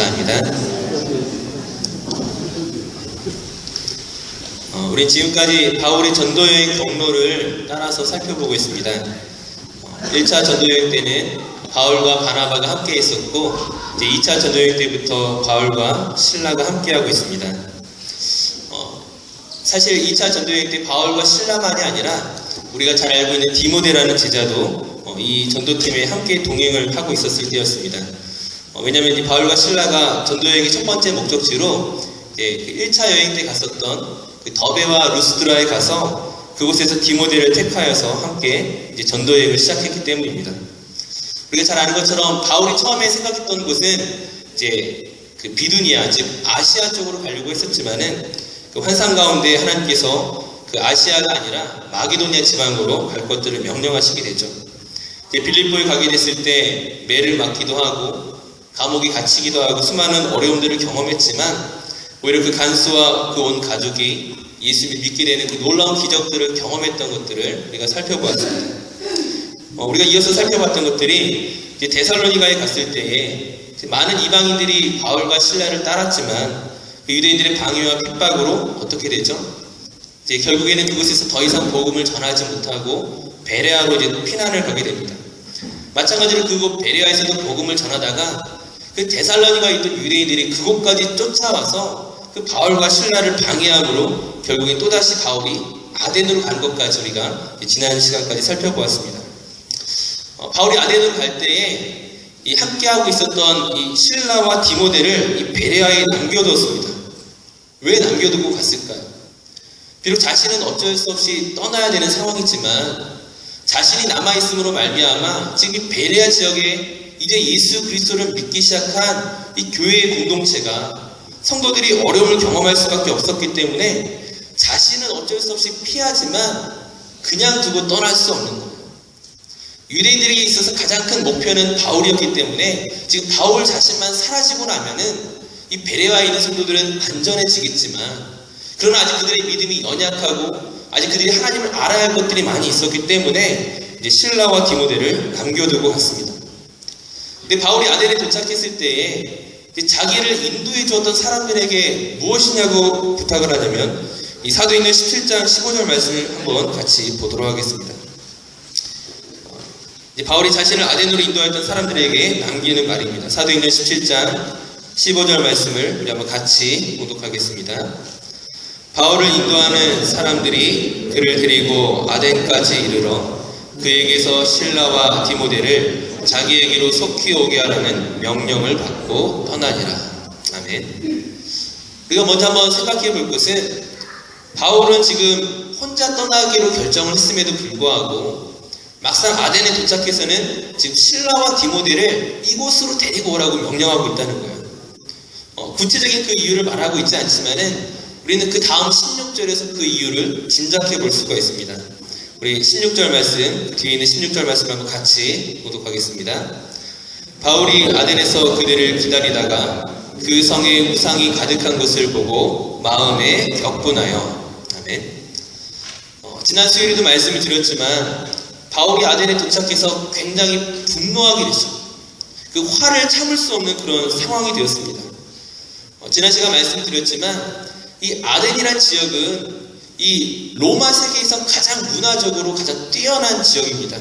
감사합니다. 우리 지금까지 바울의 전도여행 경로를 따라서 살펴보고 있습니다. 1차 전도여행 때는 바울과 바나바가 함께 있었고, 이제 2차 전도여행 때부터 바울과 실라가 함께하고 있습니다. 사실 2차 전도여행 때 바울과 실라만이 아니라 우리가 잘 알고 있는 디모데라는 제자도 이 전도팀에 함께 동행을 하고 있었을 때였습니다. 왜냐하면 이 바울과 실라가 전도여행의 첫 번째 목적지로 이제 1차 여행 때 갔었던 그 더베와 루스드라에 가서 그곳에서 디모데를 택하여서 함께 이제 전도여행을 시작했기 때문입니다. 우리가 잘 아는 것처럼 바울이 처음에 생각했던 곳은 이제 그 비두니아, 즉 아시아 쪽으로 가려고 했었지만은 그 환상 가운데 하나님께서 그 아시아가 아니라 마게도니아 지방으로 갈 것들을 명령하시게 되죠. 빌립보에 가게 됐을 때 매를 맞기도 하고 감옥에 갇히기도 하고 수많은 어려움들을 경험했지만 오히려 그 간수와 그 온 가족이 예수를 믿게 되는 그 놀라운 기적들을 경험했던 것들을 우리가 살펴보았습니다. 우리가 이어서 살펴봤던 것들이 이제 데살로니가에 갔을 때에 많은 이방인들이 바울과 실라를 따랐지만 그 유대인들의 방해와 핍박으로 어떻게 되죠? 이제 결국에는 그곳에서 더 이상 복음을 전하지 못하고 베레아로 이제 피난을 가게 됩니다. 마찬가지로 그곳 베레아에서도 복음을 전하다가 그 데살로니가에 있던 유대인들이 그곳까지 쫓아와서 그 바울과 실라를 방해함으로 결국엔 또다시 바울이 아덴으로 간 것까지 우리가 지난 시간까지 살펴보았습니다. 바울이 아덴으로 갈 때에 이 함께하고 있었던 이 실라와 디모데를 이 베레아에 남겨뒀습니다. 왜 남겨두고 갔을까요? 비록 자신은 어쩔 수 없이 떠나야 되는 상황이지만 자신이 남아있음으로 말미암아 지금 이 베레아 지역에 이제 예수 그리스도를 믿기 시작한 이 교회의 공동체가 성도들이 어려움을 경험할 수밖에 없었기 때문에 자신은 어쩔 수 없이 피하지만 그냥 두고 떠날 수 없는 거예요. 유대인들에게 있어서 가장 큰 목표는 바울이었기 때문에 지금 바울 자신만 사라지고 나면은 이 베레아에 있는 성도들은 안전해지겠지만 그러나 아직 그들의 믿음이 연약하고 아직 그들이 하나님을 알아야 할 것들이 많이 있었기 때문에 이제 실라와 디모데를 남겨두고 갔습니다. 근데 바울이 아덴에 도착했을 때에 자기를 인도해 주었던 사람들에게 무엇이냐고 부탁을 하냐면 이 사도행전 17장 15절 말씀을 한번 같이 보도록 하겠습니다. 이제 바울이 자신을 아덴으로 인도했던 사람들에게 남기는 말입니다. 사도행전 17장 15절 말씀을 우리 한번 같이 교독하겠습니다. 바울을 인도하는 사람들이 그를 데리고 아덴까지 이르러 그에게서 실라와 디모데를 자기에게로 속히 오게 하라는 명령을 받고 떠나니라. 아멘. 우리가 먼저 한번 생각해 볼 것은 바울은 지금 혼자 떠나기로 결정을 했음에도 불구하고 막상 아덴에 도착해서는 지금 실라와 디모데를 이곳으로 데리고 오라고 명령하고 있다는 거예요. 구체적인 그 이유를 말하고 있지 않지만은 우리는 그 다음 16절에서 그 이유를 짐작해 볼 수가 있습니다. 우리 16절 말씀, 뒤에 있는 16절 말씀 한번 같이 교독하겠습니다. 바울이 아덴에서 그들을 기다리다가 그 성에 우상이 가득한 것을 보고 마음에 격분하여. 아멘. 지난 수요일에도 말씀을 드렸지만 바울이 아덴에 도착해서 굉장히 분노하게 됐죠. 그 화를 참을 수 없는 그런 상황이 되었습니다. 지난 시간 말씀드렸지만 이 아덴이란 지역은 이 로마 세계에서 가장 문화적으로 가장 뛰어난 지역입니다.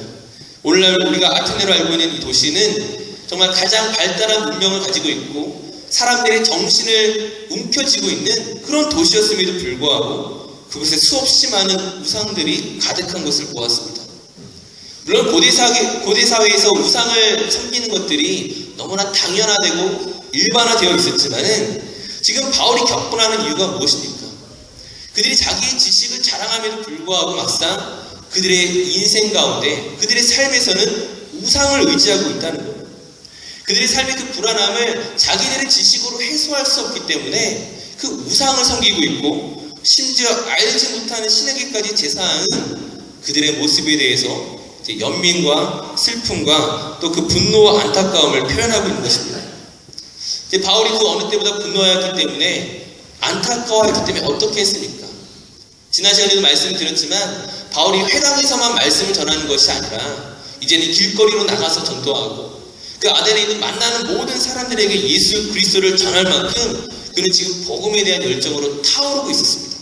오늘날 우리가 아테네로 알고 있는 이 도시는 정말 가장 발달한 문명을 가지고 있고 사람들의 정신을 움켜쥐고 있는 그런 도시였음에도 불구하고 그곳에 수없이 많은 우상들이 가득한 것을 보았습니다. 물론 고대 사회에서 우상을 섬기는 것들이 너무나 당연화되고 일반화되어 있었지만은 지금 바울이 격분하는 이유가 무엇입니까? 그들이 자기의 지식을 자랑함에도 불구하고 막상 그들의 인생 가운데 그들의 삶에서는 우상을 의지하고 있다는 거예요. 그들의 삶의 그 불안함을 자기들의 지식으로 해소할 수 없기 때문에 그 우상을 섬기고 있고 심지어 알지 못하는 신에게까지 제사하는 그들의 모습에 대해서 이제 연민과 슬픔과 또 그 분노와 안타까움을 표현하고 있는 것입니다. 이제 바울이 그 어느 때보다 분노하였기 때문에 안타까워했기 때문에 어떻게 했습니까? 지난 시간에도 말씀드렸지만 바울이 회당에서만 말씀을 전하는 것이 아니라 이제는 길거리로 나가서 전도하고 그 아덴에 있는 만나는 모든 사람들에게 예수 그리스도를 전할 만큼 그는 지금 복음에 대한 열정으로 타오르고 있었습니다.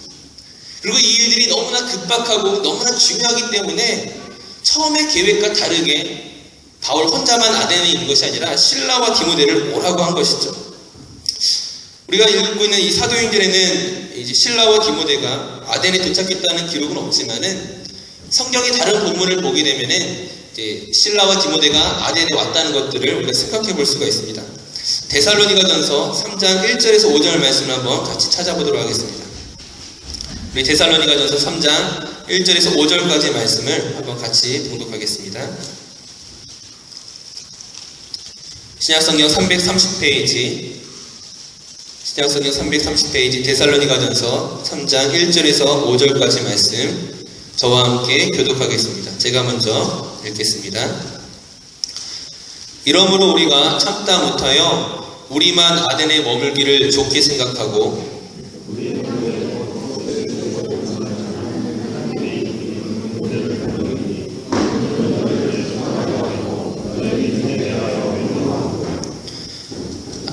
그리고 이 일들이 너무나 급박하고 너무나 중요하기 때문에 처음의 계획과 다르게 바울 혼자만 아덴에 있는 것이 아니라 실라와 디모데를 오라고 한 것이죠. 우리가 읽고 있는 이 사도행전에는 이제 실라와 디모데가 아덴에 도착했다는 기록은 없지만은 성경의 다른 본문을 보게 되면은 이제 실라와 디모데가 아덴에 왔다는 것들을 우리가 생각해 볼 수가 있습니다. 데살로니가전서 3장 1절에서 5절 말씀을 한번 같이 찾아보도록 하겠습니다. 우리 데살로니가전서 3장 1절에서 5절까지 말씀을 한번 같이 봉독하겠습니다. 신약성경 330페이지 신약성경 330페이지 데살로니가전서 3장 1절에서 5절까지 말씀 저와 함께 교독하겠습니다. 제가 먼저 읽겠습니다. 이러므로 우리가 참다 못하여 우리만 아덴에 머물기를 좋게 생각하고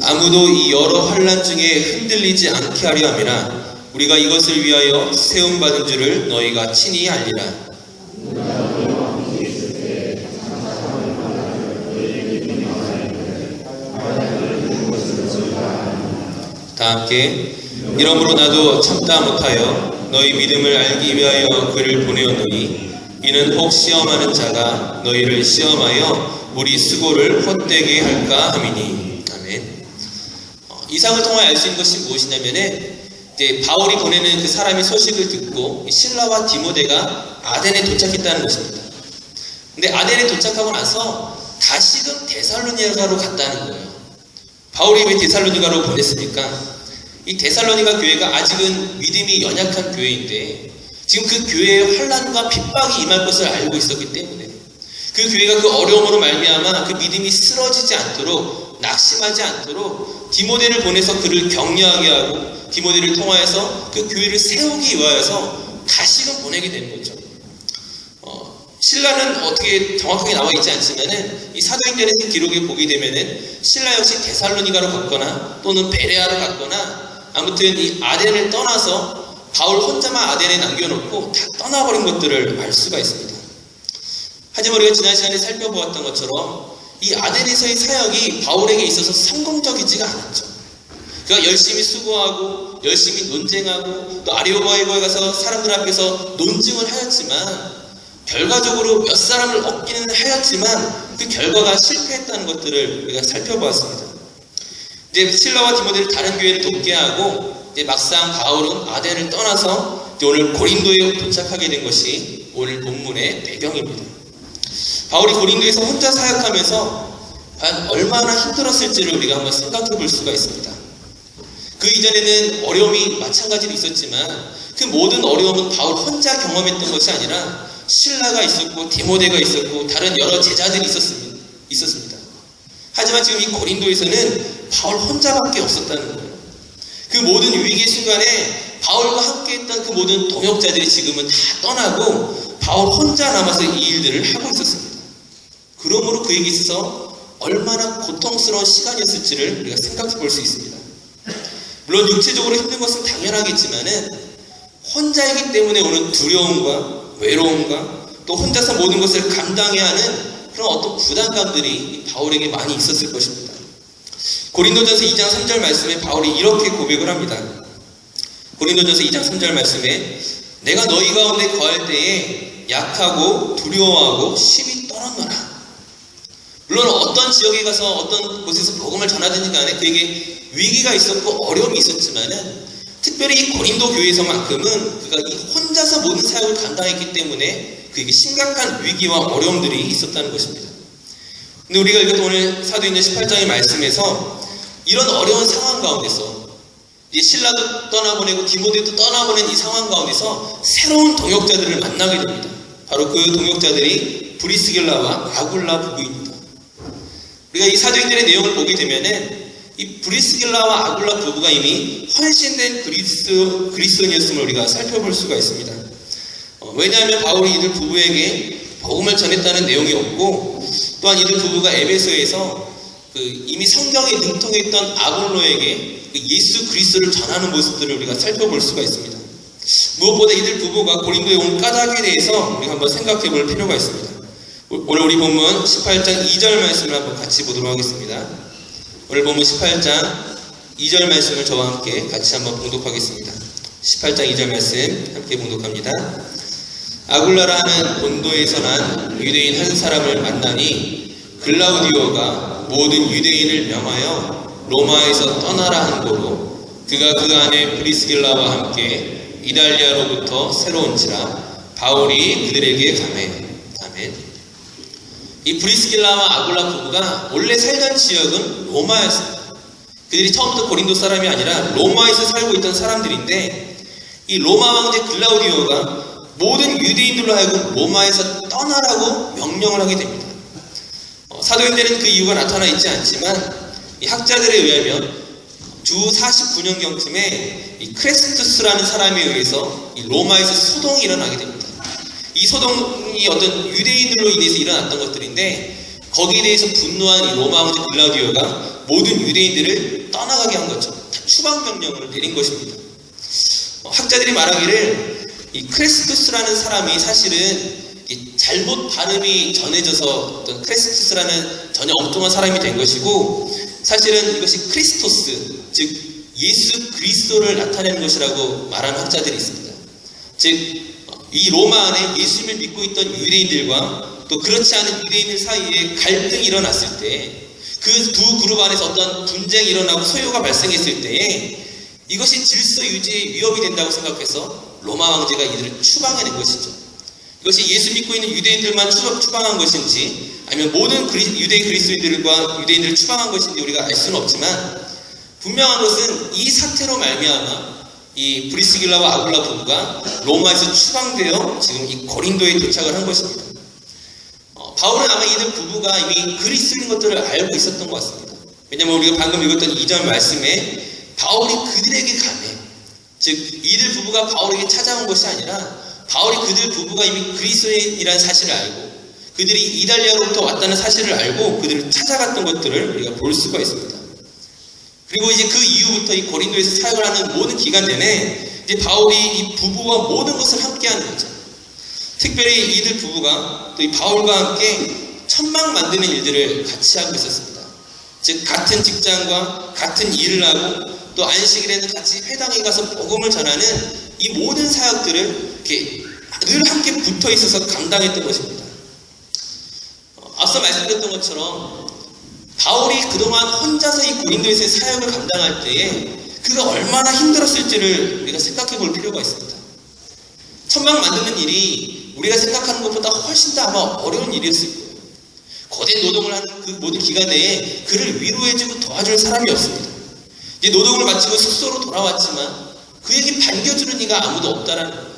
아무도 이 여러 환난 중에 흔들리지 않게 하려 함이라. 우리가 이것을 위하여 세움받은 줄을 너희가 친히 알리라. 다 함께. 이러므로 나도 참다 못하여 너희 믿음을 알기 위하여 그를 보내었노니 이는 혹 시험하는 자가 너희를 시험하여 우리 수고를 헛되게 할까 함이니. 아멘. 이상을 통하여 알 수 있는 것이 무엇이냐면은 이제 바울이 보내는 그 사람의 소식을 듣고 신라와 디모데가 아덴에 도착했다는 것입니다. 근데 아덴에 도착하고 나서 다시금 데살로니가로 갔다는 거예요. 바울이 왜 데살로니가로 보냈습니까? 이 데살로니가 교회가 아직은 믿음이 연약한 교회인데 지금 그 교회에 환난과 핍박이 임할 것을 알고 있었기 때문에 그 교회가 그 어려움으로 말미암아 그 믿음이 쓰러지지 않도록 낙심하지 않도록 디모데를 보내서 그를 격려하게 하고 디모데를 통하여서 그 교회를 세우기 위하여서 다시금 보내게 되는 거죠. 신라는 어떻게 정확하게 나와 있지 않지만은 이 사도행전의 기록에 보게 되면은 신라 역시 데살로니가로 갔거나 또는 베레아로 갔거나 아무튼 이 아덴을 떠나서 바울 혼자만 아덴에 남겨놓고 다 떠나버린 것들을 알 수가 있습니다. 하지만 우리가 지난 시간에 살펴보았던 것처럼 이 아덴에서의 사역이 바울에게 있어서 성공적이지가 않았죠. 그가 열심히 수고하고 열심히 논쟁하고 또 아리오바에 가서 사람들 앞에서 논증을 하였지만 결과적으로 몇 사람을 얻기는 하였지만 그 결과가 실패했다는 것들을 우리가 살펴보았습니다. 이제 실라와 디모데를 다른 교회를 돕게 하고 이제 막상 바울은 아덴을 떠나서 이제 오늘 고린도에 도착하게 된 것이 오늘 본문의 배경입니다. 바울이 고린도에서 혼자 사역하면서 과연 얼마나 힘들었을지를 우리가 한번 생각해 볼 수가 있습니다. 그 이전에는 어려움이 마찬가지로 있었지만 그 모든 어려움은 바울 혼자 경험했던 것이 아니라 실라가 있었고 디모데가 있었고 다른 여러 제자들이 있었습니다. 하지만 지금 이 고린도에서는 바울 혼자밖에 없었다는 거예요. 그 모든 위기 순간에 바울과 함께했던 그 모든 동역자들이 지금은 다 떠나고 바울 혼자 남아서 이 일들을 하고 있었습니다. 그러므로 그에게 있어서 얼마나 고통스러운 시간이었을지를 우리가 생각해 볼 수 있습니다. 물론 육체적으로 힘든 것은 당연하겠지만은 혼자이기 때문에 오는 두려움과 외로움과 또 혼자서 모든 것을 감당해야 하는 그런 어떤 부담감들이 바울에게 많이 있었을 것입니다. 고린도전서 2장 3절 말씀에 바울이 이렇게 고백을 합니다. 고린도전서 2장 3절 말씀에 내가 너희 가운데 거할 때에 약하고 두려워하고 심히 떨었노라. 물론 어떤 지역에 가서 어떤 곳에서 복음을 전하든지 간에 그에게 위기가 있었고 어려움이 있었지만은 특별히 이 고린도 교회에서만큼은 그가 이 혼자서 모든 사역을 감당했기 때문에 그에게 심각한 위기와 어려움들이 있었다는 것입니다. 근데 우리가 읽었던 오늘 사도행전 18장의 말씀에서 이런 어려운 상황 가운데서 이제 신라도 떠나보내고 디모데도 떠나보낸 이 상황 가운데서 새로운 동역자들을 만나게 됩니다. 바로 그 동역자들이 브리스길라와 아굴라 부부입니다. 우리가 이 사도행전의 내용을 보게 되면은 이 브리스길라와 아굴라 부부가 이미 헌신된 그리스도인이었음을 우리가 살펴볼 수가 있습니다. 왜냐하면 바울이 이들 부부에게 복음을 전했다는 내용이 없고 또한 이들 부부가 에베소에서 이미 성경에 능통했던 아볼로에게 예수 그리스도를 전하는 모습들을 우리가 살펴볼 수가 있습니다. 무엇보다 이들 부부가 고린도에 온 까닭에 대해서 우리가 한번 생각해 볼 필요가 있습니다. 오늘 우리 본문 18장 2절 말씀을 한번 같이 보도록 하겠습니다. 오늘 본문 18장 2절 말씀을 저와 함께 같이 한번 봉독하겠습니다. 18장 2절 말씀 함께 봉독합니다. 아굴라라 하는 본도에서 난 유대인 한 사람을 만나니 글라우디오가 모든 유대인을 명하여 로마에서 떠나라 한 고로 그가 그 안에 브리스길라와 함께 이달리아로부터 새로 온지라 바울이 그들에게 가매. 아멘. 이 브리스길라와 아굴라 부부가 원래 살던 지역은 로마였습니다. 그들이 처음부터 고린도 사람이 아니라 로마에서 살고 있던 사람들인데 이 로마 왕제 글라우디오가 모든 유대인들로 하여금 로마에서 떠나라고 명령을 하게 됩니다. 사도행전에는 그 이유가 나타나 있지 않지만 이 학자들에 의하면 주 49년경쯤에 이 크레스투스라는 사람에 의해서 이 로마에서 소동이 일어나게 됩니다. 이 소동이 어떤 유대인들로 인해서 일어났던 것들인데 거기에 대해서 분노한 이 로마 왕제 글라우디오가 모든 유대인들을 떠나가게 한 거죠. 추방 명령을 내린 것입니다. 학자들이 말하기를 이 크레스투스라는 사람이 사실은 잘못 발음이 전해져서 어떤 크레스투스라는 전혀 엉뚱한 사람이 된 것이고 사실은 이것이 크리스토스, 즉 예수 그리스도를 나타내는 것이라고 말하는 학자들이 있습니다. 즉 이 로마 안에 예수님을 믿고 있던 유대인들과 또 그렇지 않은 유대인들 사이에 갈등이 일어났을 때 그 두 그룹 안에서 어떤 분쟁이 일어나고 소요가 발생했을 때에 이것이 질서 유지에 위협이 된다고 생각해서 로마 왕제가 이들을 추방해낸 것이죠. 이것이 예수 믿고 있는 유대인들만 추방한 것인지 아니면 모든 유대인 그리스도인들과 유대인들을 추방한 것인지 우리가 알 수는 없지만 분명한 것은 이 사태로 말미암아 이 브리스길라와 아굴라 부부가 로마에서 추방되어 지금 이 고린도에 도착을 한 것입니다. 바울은 아마 이들 부부가 이미 그리스도인 것들을 알고 있었던 것 같습니다. 왜냐하면 우리가 방금 읽었던 2절 말씀에 바울이 그들에게 가매, 즉 이들 부부가 바울에게 찾아온 것이 아니라 바울이 그들 부부가 이미 그리스도인이라는 사실을 알고 그들이 이달리아로부터 왔다는 사실을 알고 그들을 찾아갔던 것들을 우리가 볼 수가 있습니다. 그리고 이제 그 이후부터 이 고린도에서 사역을 하는 모든 기간 내내 이제 바울이 이 부부와 모든 것을 함께하는 거죠. 특별히 이들 부부가 또 이 바울과 함께 천막 만드는 일들을 같이 하고 있었습니다. 즉 같은 직장과 같은 일을 하고 또 안식일에는 같이 회당에 가서 복음을 전하는 이 모든 사역들을 이렇게 늘 함께 붙어 있어서 감당했던 것입니다. 앞서 말씀드렸던 것처럼 바울이 그동안 혼자서 이 고린도에서의 사역을 감당할 때에 그가 얼마나 힘들었을지를 우리가 생각해 볼 필요가 있습니다. 천막 만드는 일이 우리가 생각하는 것보다 훨씬 더 아마 어려운 일이었을 거예요. 거대 노동을 하는 그 모든 기간 내에 그를 위로해주고 도와줄 사람이 없습니다. 이제 노동을 마치고 숙소로 돌아왔지만 그에게 반겨주는 이가 아무도 없다라는 거예요.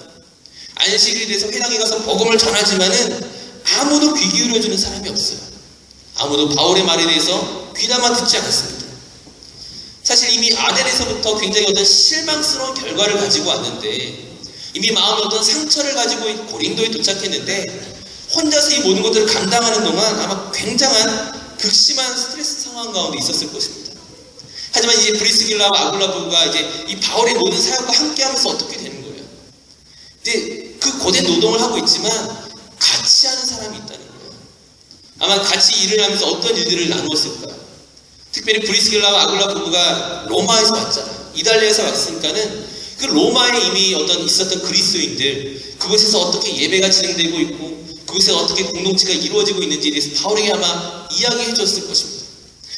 안식일에서 회당에 가서 복음을 전하지만은 아무도 귀 기울여주는 사람이 없어요. 아무도 바울의 말에 대해서 귀담아 듣지 않습니다. 사실 이미 아덴에서부터 굉장히 어떤 실망스러운 결과를 가지고 왔는데 이미 마음에 어떤 상처를 가지고 고린도에 도착했는데 혼자서 이 모든 것들을 감당하는 동안 아마 굉장한 극심한 스트레스 상황 가운데 있었을 것입니다. 하지만 이제 브리스길라와 아굴라 부부가 이제 이 바울의 모든 사역과 함께하면서 어떻게 되는 거예요? 이제 그 고된 노동을 하고 있지만 같이 하는 사람이 있다는 거예요. 아마 같이 일을 하면서 어떤 일들을 나누었을까? 특별히 브리스길라와 아굴라 부부가 로마에서 왔잖아요. 이달리아에서 왔으니까는 그 로마에 이미 어떤 있었던 그리스도인들, 그곳에서 어떻게 예배가 진행되고 있고 그곳에서 어떻게 공동체가 이루어지고 있는지에 대해서 바울에게 아마 이야기해 줬을 것입니다.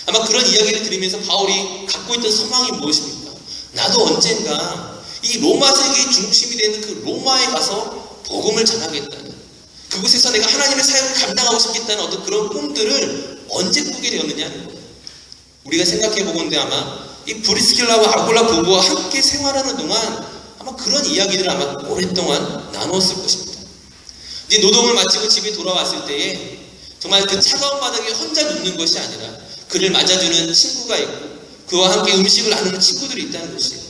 아마 그런 이야기를 들으면서 바울이 갖고 있던 소망이 무엇입니까? 나도 언젠가 이 로마 세계의 중심이 되는 그 로마에 가서 복음을 전하겠다는, 그곳에서 내가 하나님의 사역을 감당하고 싶겠다는 어떤 그런 꿈들을 언제 꾸게 되었느냐는 거예요. 우리가 생각해 보건대 아마 이 브리스길라와 아굴라 부부와 함께 생활하는 동안 아마 그런 이야기들을 아마 오랫동안 나누었을 것입니다. 이제 노동을 마치고 집에 돌아왔을 때에 정말 그 차가운 바닥에 혼자 눕는 것이 아니라 그를 맞아주는 친구가 있고 그와 함께 음식을 나누는 친구들이 있다는 것이에요.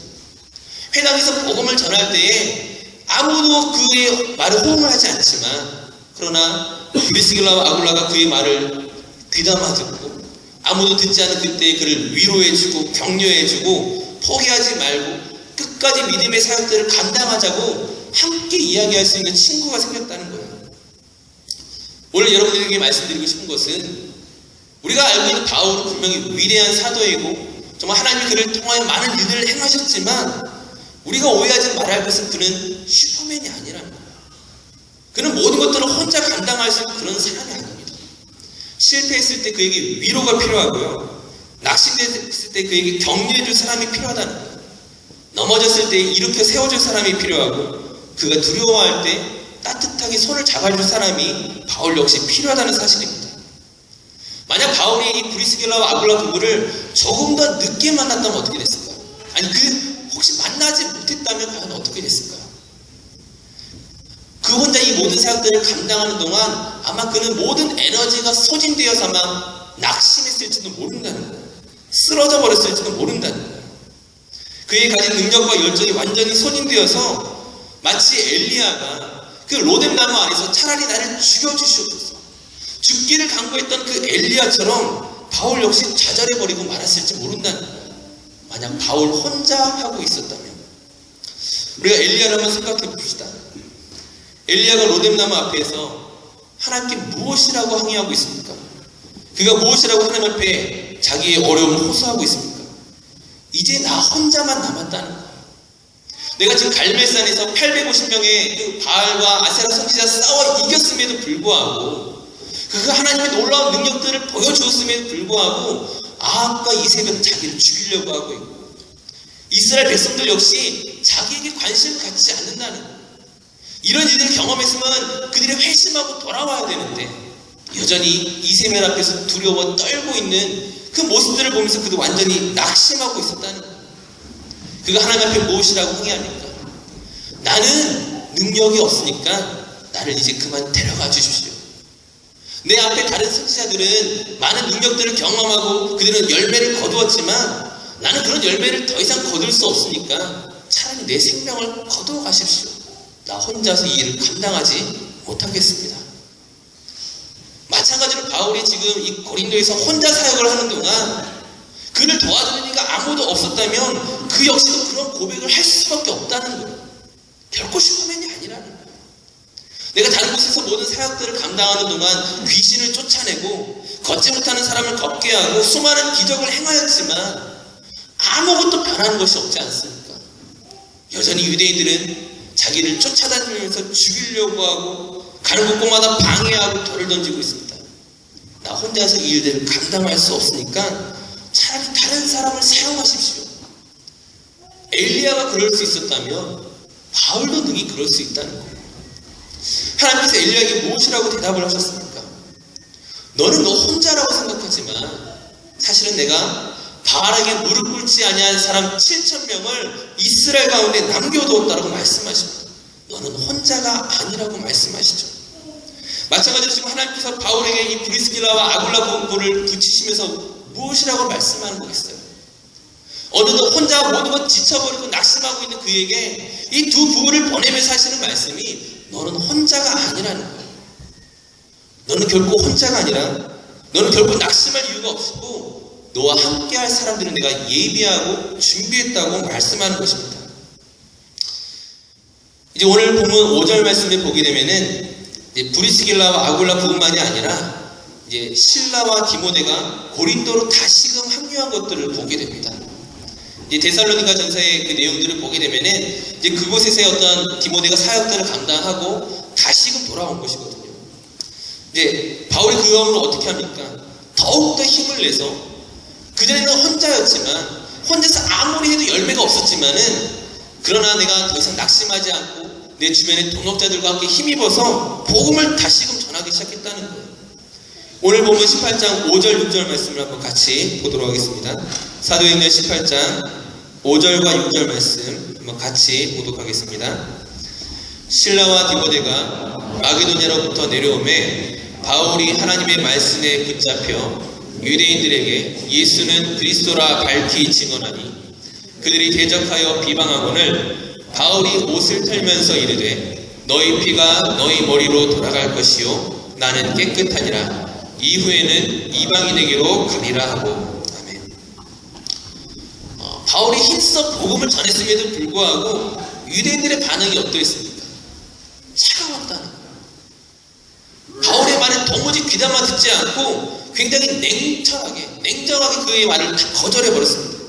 회당에서 복음을 전할 때에 아무도 그의 말을 호응을 하지 않지만 그러나 브리스길라와 아굴라가 그의 말을 귀담아 듣고 아무도 듣지 않은 그때의 그를 위로해주고 격려해주고 포기하지 말고 끝까지 믿음의 사역들을 감당하자고 함께 이야기할 수 있는 친구가 생겼다는 거예요. 오늘 여러분들에게 말씀드리고 싶은 것은 우리가 알고 있는 바울은 분명히 위대한 사도이고 정말 하나님이 그를 통하여 많은 일들을 행하셨지만 우리가 오해하지 말아야 할 것은 그는 슈퍼맨이 아니라는 거예요. 그는 모든 것들을 혼자 감당할 수 있는 그런 사람이 아닙니다. 실패했을 때 그에게 위로가 필요하고요. 낙심됐을 때 그에게 격려해줄 사람이 필요하다는 거예요. 넘어졌을 때 일으켜 세워줄 사람이 필요하고 그가 두려워할 때 따뜻하게 손을 잡아줄 사람이 바울 역시 필요하다는 사실입니다. 만약 바울이 이 브리스길라와 아굴라 부부를 조금 더 늦게 만났다면 어떻게 됐을까요? 아니 혹시 만나지 못했다면 과연 어떻게 됐을까요? 그 혼자 이 모든 사역들을 감당하는 동안 아마 그는 모든 에너지가 소진되어서 아마 낙심했을지도 모른다는 거예요. 쓰러져 버렸을지도 모른다는 거예요. 그의 가진 능력과 열정이 완전히 소진되어서 마치 엘리야가 그 로뎀나무 안에서 차라리 나를 죽여주시옵소서 죽기를 간구했던 그 엘리야처럼 바울 역시 좌절해버리고 말았을지 모른다는 거예요. 만약 바울 혼자 하고 있었다면 우리가 엘리야를 한번 생각해 봅시다. 엘리야가 로뎀나무 앞에서 하나님께 무엇이라고 항의하고 있습니까? 그가 무엇이라고 하나님 앞에 자기의 어려움을 호소하고 있습니까? 이제 나 혼자만 남았다는 거예요. 내가 지금 갈멜산에서 850명의 그 바알과 아세라 선지자 싸워 이겼음에도 불구하고 그 하나님의 놀라운 능력들을 보여주었음에도 불구하고 아합과 이세벨은 자기를 죽이려고 하고 있고 이스라엘 백성들 역시 자기에게 관심을 갖지 않는다는 거예요. 이런 일들을 경험했으면 그들이 회심하고 돌아와야 되는데 여전히 이세벨 앞에서 두려워 떨고 있는 그 모습들을 보면서 그도 완전히 낙심하고 있었다는 거예요. 그가 하나님 앞에 무엇이라고 항의합니까? 나는 능력이 없으니까 나를 이제 그만 데려가 주십시오. 내 앞에 다른 선지자들은 많은 능력들을 경험하고 그들은 열매를 거두었지만 나는 그런 열매를 더 이상 거둘 수 없으니까 차라리 내 생명을 거두어 가십시오. 나 혼자서 이 일을 감당하지 못하겠습니다. 마찬가지로 바울이 지금 이 고린도에서 혼자 사역을 하는 동안 그를 도와주는 이가 아무도 없었다면 그 역시도 그런 고백을 할 수밖에 없다는 거예요. 결코 슈퍼맨이 아니라는 거예요. 내가 다른 곳에서 모든 사역들을 감당하는 동안 귀신을 쫓아내고 걷지 못하는 사람을 걷게 하고 수많은 기적을 행하였지만 아무것도 변하는 것이 없지 않습니까? 여전히 유대인들은 자기를 쫓아다니면서 죽이려고 하고 가는 곳곳마다 방해하고 돌을 던지고 있습니다. 나 혼자서 이 일들을 감당할 수 없으니까 차라리 다른 사람을 사용하십시오. 엘리야가 그럴 수 있었다면 바울도 능히 그럴 수 있다는 거예요. 하나님께서 엘리야에게 무엇이라고 대답을 하셨습니까? 너는 너 혼자라고 생각하지만 사실은 내가 바알에게 무릎 꿇지 아니한 사람 7,000명을 이스라엘 가운데 남겨두었다라고 말씀하십니다. 너는 혼자가 아니라고 말씀하시죠. 마찬가지로 지금 하나님께서 바울에게 이 브리스길라와 아굴라 부부를 붙이시면서 무엇이라고 말씀하는 거겠어요? 어느덧 혼자 모든 것 지쳐버리고 낙심하고 있는 그에게 이 두 부부를 보내면서 하시는 말씀이 너는 혼자가 아니라는 거예요. 너는 결코 혼자가 아니라 너는 결코 낙심할 이유가 없고 너와 함께할 사람들은 내가 예비하고 준비했다고 말씀하는 것입니다. 이제 오늘 본문 5절 말씀을 보게 되면은 이제 브리스길라와 아굴라 부부만이 아니라 이제 실라와 디모데가 고린도로 다시금 합류한 것들을 보게 됩니다. 이제 데살로니가 전서의 그 내용들을 보게 되면은 이제 그곳에서의 어떤 디모데가 사역들을 감당하고 다시금 돌아온 것이거든요. 이제 바울이 그 경우를 어떻게 합니까? 더욱더 힘을 내서 그전에는 혼자였지만 혼자서 아무리 해도 열매가 없었지만은 그러나 내가 더 이상 낙심하지 않고 내 주변의 동역자들과 함께 힘입어서 복음을 다시금 전하기 시작했다는 거예요. 오늘 보면 18장 5절 6절 말씀을 한번 같이 보도록 하겠습니다. 사도행전 18장 5절과 6절 말씀 한번 같이 보도록 하겠습니다. 실라와 디모데가 마게도냐로부터 내려오매 바울이 하나님의 말씀에 붙잡혀 유대인들에게 예수는 그리스도라 밝히 증언하니 그들이 대적하여 비방하거늘 바울이 옷을 털면서 이르되 너희 피가 너희 머리로 돌아갈 것이요 나는 깨끗하니라. 이후에는 이방인에게로 가리라 하고. 아멘. 바울이 힘써 복음을 전했음에도 불구하고 유대인들의 반응이 어떠했습니까? 차가웠다는 거예요. 바울의 말에 도무지 귀담아 듣지 않고 굉장히 냉정하게 그의 말을 다 거절해버렸습니다.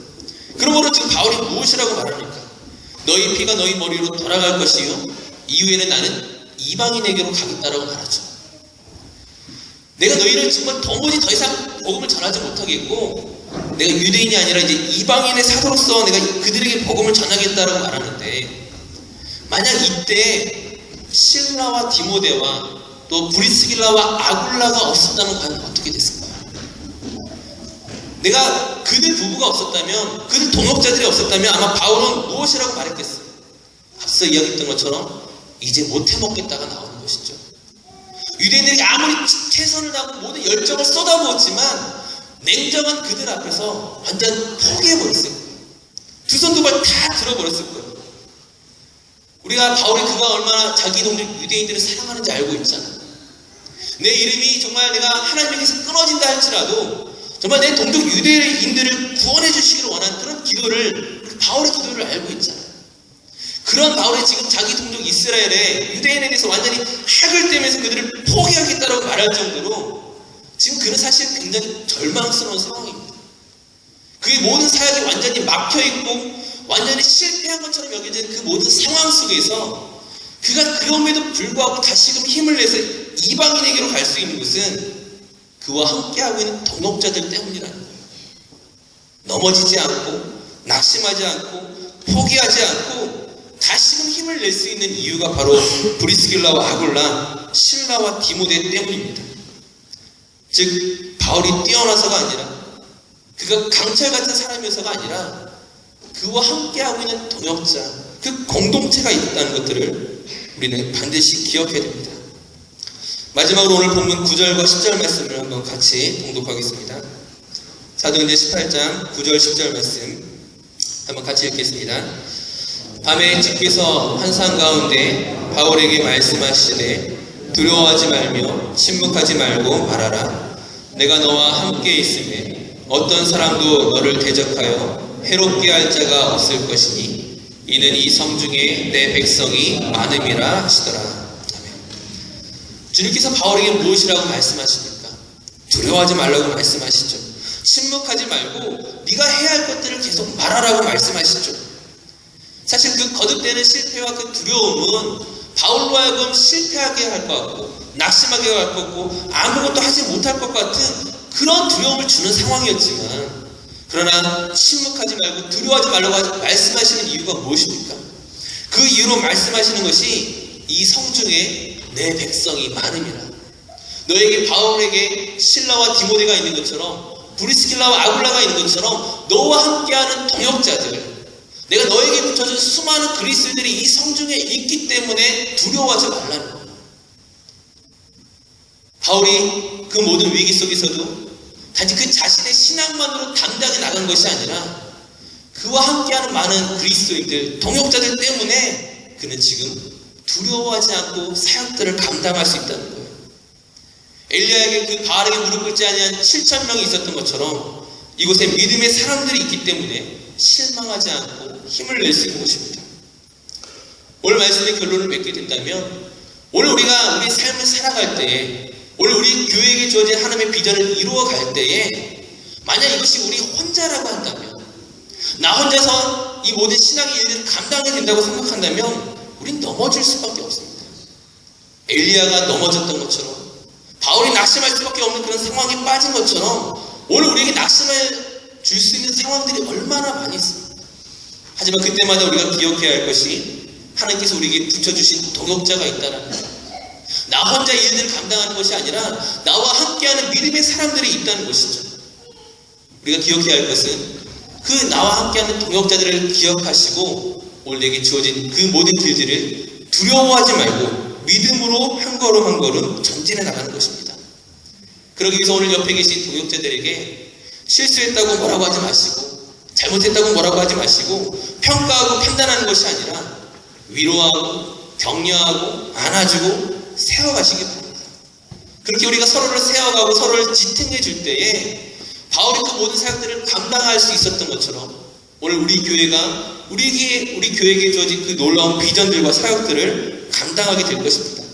그러므로 지금 바울이 무엇이라고 말합니까? 너희 피가 너희 머리로 돌아갈 것이요 이후에는 나는 이방인에게로 가겠다라고 말하죠. 내가 너희를 정말 도무지 더 이상 복음을 전하지 못하겠고 내가 유대인이 아니라 이제 이방인의 사도로서 내가 그들에게 복음을 전하겠다라고 말하는데, 만약 이때 실라와 디모데와 또 브리스길라와 아굴라가 없었다면 과연 어떻게 됐을까요? 내가 그들 부부가 없었다면, 그들 동역자들이 없었다면 아마 바울은 무엇이라고 말했겠어요? 앞서 이야기했던 것처럼 이제 못해먹겠다가 나오는 것이죠. 유대인들이 아무리 최선을 다하고 모든 열정을 쏟아부었지만 냉정한 그들 앞에서 완전 포기해버렸을 거예요. 두 손 두 발 다 들어버렸을 거예요. 우리가 바울이 그가 얼마나 자기 동족 유대인들을 사랑하는지 알고 있잖아요. 내 이름이 정말 내가 하나님에게서 끊어진다 할지라도 정말 내 동족 유대인들을 구원해 주시기를 원하는 그런 기도를, 바울의 기도를 알고 있잖아요. 그런 바울이 지금 자기 동족 이스라엘의 유대인에 대해서 완전히 학을 떼면서 그들을 포기하겠다고 말할 정도로 지금 그는 사실 굉장히 절망스러운 상황입니다. 그의 모든 사역이 완전히 막혀있고 완전히 실패한 것처럼 여겨지는 그 모든 상황 속에서 그가 그럼에도 불구하고 다시금 힘을 내서 이방인에게로 갈 수 있는 것은 그와 함께하고 있는 동역자들 때문이라는 거예요. 넘어지지 않고 낙심하지 않고 포기하지 않고 다시금 힘을 낼 수 있는 이유가 바로 브리스길라와 아굴라, 실라와 디모데 때문입니다. 즉 바울이 뛰어나서가 아니라 그가 강철 같은 사람이어서가 아니라 그와 함께하고 있는 동역자, 그 공동체가 있다는 것들을 우리는 반드시 기억해야 됩니다. 마지막으로 오늘 본문 9절과 10절 말씀을 한번 같이 봉독하겠습니다. 사도행전 18장 9절 10절 말씀 한번 같이 읽겠습니다. 밤에 주께서 환상 가운데 바울에게 말씀하시되 두려워하지 말며 침묵하지 말고 말하라. 내가 너와 함께 있음에 어떤 사람도 너를 대적하여 해롭게 할 자가 없을 것이니 이는 이 성 중에 내 백성이 많음이라 하시더라. 아멘. 주님께서 바울에게 무엇이라고 말씀하십니까? 두려워하지 말라고 말씀하시죠. 침묵하지 말고 네가 해야 할 것들을 계속 말하라고 말씀하시죠. 사실 그 거듭되는 실패와 그 두려움은 바울로 하여금 실패하게 할 것 같고 낙심하게 할 것 같고 아무것도 하지 못할 것 같은 그런 두려움을 주는 상황이었지만, 그러나 침묵하지 말고 두려워하지 말라고 말씀하시는 이유가 무엇입니까? 그 이유로 말씀하시는 것이 이 성중에 내 백성이 많음이라. 너에게 바울에게 실라와 디모데가 있는 것처럼 브리스길라와 아굴라가 있는 것처럼 너와 함께하는 동역자들, 내가 너에게 붙여준 수많은 그리스도인들이 이 성중에 있기 때문에 두려워하지 말라는 거예요. 바울이 그 모든 위기 속에서도 단지 그 자신의 신앙만으로 당당히 나간 것이 아니라 그와 함께하는 많은 그리스도인들, 동역자들 때문에 그는 지금 두려워하지 않고 사역들을 감당할 수 있다는 거예요. 엘리야에게 그 바알에게 무릎 꿇지 아니한 7,000명이 있었던 것처럼 이곳에 믿음의 사람들이 있기 때문에 실망하지 않고 힘을 낼 수 있는 것입니다. 오늘 말씀의 결론을 맺게 된다면, 오늘 우리가 우리 삶을 살아갈 때에, 오늘 우리 교회에게 주어진 하나님의 비전을 이루어갈 때에 만약 이것이 우리 혼자라고 한다면, 나 혼자서 이 모든 신앙의 일들을 감당하게 된다고 생각한다면 우린 넘어질 수밖에 없습니다. 엘리야가 넘어졌던 것처럼, 바울이 낙심할 수밖에 없는 그런 상황에 빠진 것처럼 오늘 우리에게 낙심을 줄 수 있는 상황들이 얼마나 많이 있습니다. 하지만 그때마다 우리가 기억해야 할 것이 하나님께서 우리에게 붙여주신 동역자가 있다는 것. 나 혼자 일들을 감당하는 것이 아니라 나와 함께하는 믿음의 사람들이 있다는 것이죠. 우리가 기억해야 할 것은 그 나와 함께하는 동역자들을 기억하시고 오늘 내게 주어진 그 모든 길들을 두려워하지 말고 믿음으로 한 걸음 한 걸음 전진해 나가는 것입니다. 그러기 위해서 오늘 옆에 계신 동역자들에게 실수했다고 뭐라고 하지 마시고 잘못했다고 뭐라고 하지 마시고 평가하고 판단하는 것이 아니라 위로하고 격려하고 안아주고 세워가시기 바랍니다. 그렇게 우리가 서로를 세워가고 서로를 지탱해 줄 때에 바울이 그 모든 사역들을 감당할 수 있었던 것처럼 오늘 우리 교회가 우리 교회에게 주어진 그 놀라운 비전들과 사역들을 감당하게 될 것입니다.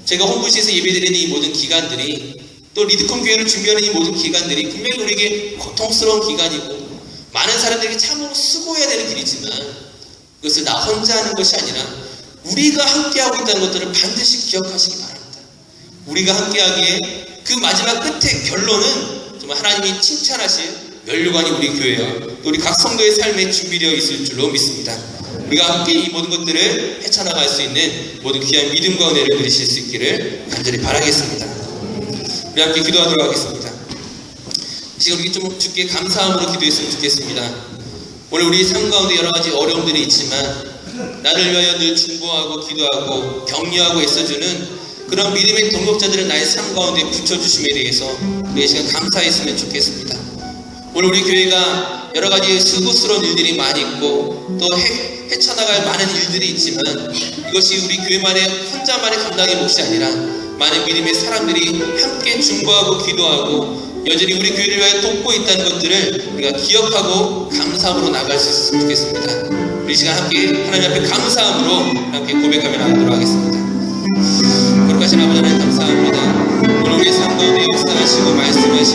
제가 홈부시에서 예배드리는 이 모든 기간들이 또 리드콘 교회를 준비하는 이 모든 기간들이 분명히 우리에게 고통스러운 기간이고 많은 사람들에게 참으로 수고해야 되는 길이지만 그것을 나 혼자 하는 것이 아니라 우리가 함께하고 있다는 것들을 반드시 기억하시기 바랍니다. 우리가 함께하기에 그 마지막 끝의 결론은 정말 하나님이 칭찬하실 면류관이 우리 교회와 또 우리 각 성도의 삶에 준비되어 있을 줄로 믿습니다. 우리가 함께 이 모든 것들을 헤쳐나갈 수 있는 모든 귀한 믿음과 은혜를 누리실 수 있기를 간절히 바라겠습니다. 우리 함께 기도하도록 하겠습니다. 지금 우리 좀 주께 감사함으로 기도했으면 좋겠습니다. 오늘 우리 삶 가운데 여러 가지 어려움들이 있지만 나를 위하여 늘 중보하고 기도하고 격려하고 애써주는 그런 믿음의 동역자들을 나의 삶 가운데 붙여주심에 대해서 우리 시간 감사했으면 좋겠습니다. 오늘 우리 교회가 여러 가지 수고스러운 일들이 많이 있고 또 헤쳐나갈 많은 일들이 있지만 이것이 우리 교회만의 혼자만의 감당의 몫이 아니라 많은 믿음의 사람들이 함께 중보하고 기도하고 여전히 우리 교회를 위하여 돕고 있다는 것들을 우리가 기억하고 감사함으로 나갈 수 있었으면 좋겠습니다. 우리 시간 함께 하나님 앞에 감사함으로 함께 고백하며 나가도록 하겠습니다. 거룩하신 아버지 하나님 감사합니다. 오늘 우리의 삶 가운데 역사하시고 말씀하시고